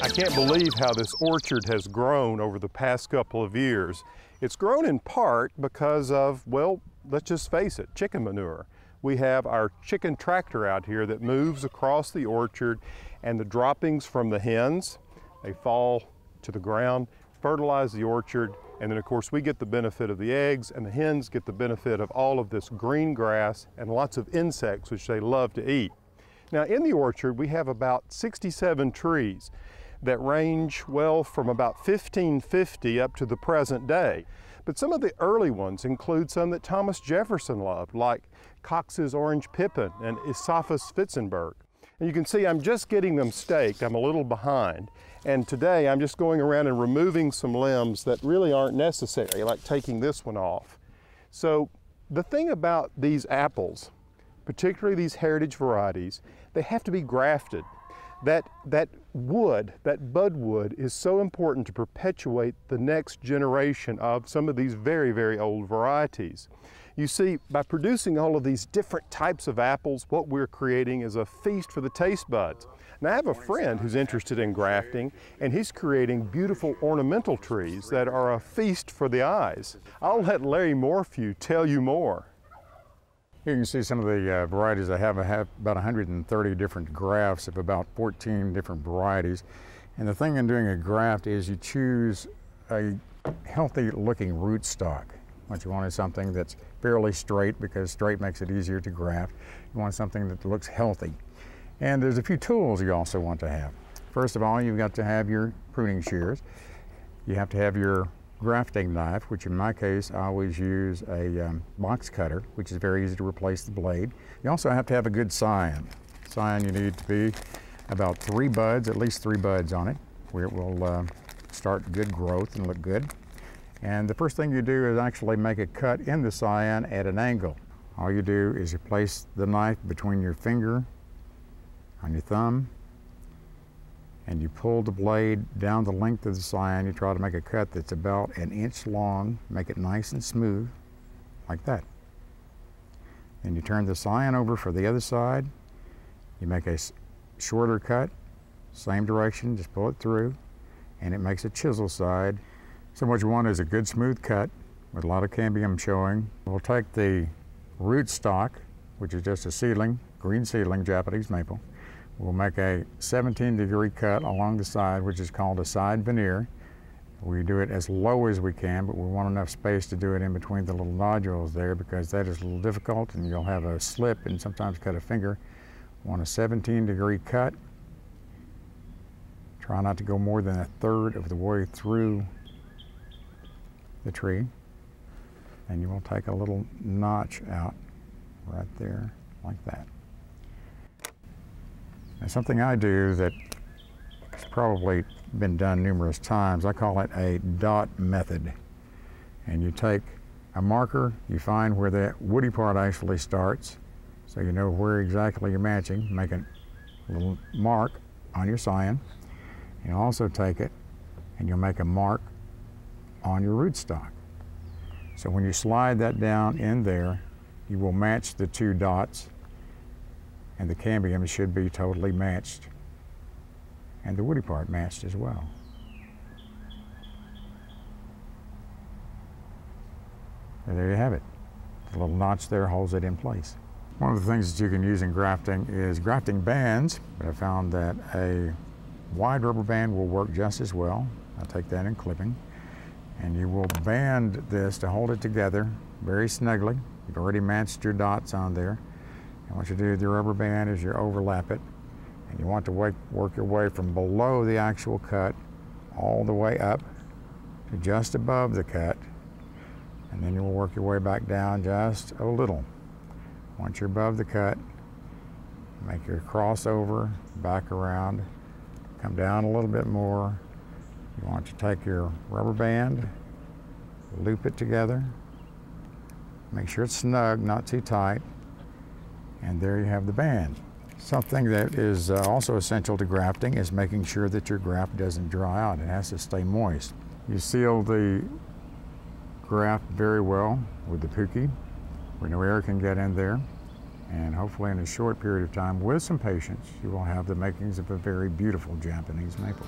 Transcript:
I can't believe how this orchard has grown over the past couple of years. It's grown in part because of, well, let's just face it, chicken manure. We have our chicken tractor out here that moves across the orchard, and the droppings from the hens, they fall to the ground, fertilize the orchard, and then of course we get the benefit of the eggs, and the hens get the benefit of all of this green grass and lots of insects which they love to eat. Now in the orchard we have about 67 trees that range, well, from about 1550 up to the present day. But some of the early ones include some that Thomas Jefferson loved, like Cox's Orange Pippin and Esophagus Spitzenberg. And you can see I'm just getting them staked. I'm a little behind. And today I'm just going around and removing some limbs that really aren't necessary, like taking this one off. So the thing about these apples, particularly these heritage varieties, they have to be grafted. That wood, that bud wood, is so important to perpetuate the next generation of some of these very, very old varieties. You see, by producing all of these different types of apples, what we're creating is a feast for the taste buds. Now I have a friend who's interested in grafting, and he's creating beautiful ornamental trees that are a feast for the eyes. I'll let Larry Morphew tell you more. Here you can see some of the varieties I have. I have about 130 different grafts of about 14 different varieties. And the thing in doing a graft is you choose a healthy looking rootstock. What you want is something that's fairly straight, because straight makes it easier to graft. You want something that looks healthy. And there's a few tools you also want to have. First of all, you've got to have your pruning shears. You have to have your grafting knife, which in my case I always use a box cutter, which is very easy to replace the blade. You also have to have a good scion. Scion, you need to be about 3 buds, at least 3 buds on it, where it will start good growth and look good. And the first thing you do is actually make a cut in the scion at an angle. All you do is you place the knife between your finger on your thumb, and you pull the blade down the length of the scion. You try to make a cut that's about 1 inch long, make it nice and smooth, like that. Then you turn the scion over for the other side. You make a shorter cut, same direction, just pull it through, and it makes a chisel side. So what you want is a good smooth cut with a lot of cambium showing. We'll take the rootstock, which is just a seedling, green seedling, Japanese maple. We'll make a 17-degree cut along the side, which is called a side veneer. We do it as low as we can, but we want enough space to do it in between the little nodules there, because that is a little difficult and you'll have a slip and sometimes cut a finger. Want a 17-degree cut. Try not to go more than 1/3 of the way through the tree. And you will take a little notch out right there, like that. Now, something I do that has probably been done numerous times, I call it a dot method. And you take a marker, you find where the woody part actually starts, so you know where exactly you're matching, make a little mark on your scion. You also take it and you'll make a mark on your rootstock. So when you slide that down in there, you will match the 2 dots, and the cambium should be totally matched, and the woody part matched as well. And there you have it. The little notch there holds it in place. One of the things that you can use in grafting is grafting bands, but I found that a wide rubber band will work just as well. I'll take that in clipping, and you will band this to hold it together very snugly. You've already matched your dots on there. And what you do with your rubber band is you overlap it, and you want to work your way from below the actual cut all the way up to just above the cut, and then you will work your way back down just a little. Once you're above the cut, make your crossover, back around, come down a little bit more. You want to take your rubber band, loop it together, make sure it's snug, not too tight, and there you have the band. Something that is also essential to grafting is making sure that your graft doesn't dry out. It has to stay moist. You seal the graft very well with the pookie, where no air can get in there. And hopefully in a short period of time, with some patience, you will have the makings of a very beautiful Japanese maple.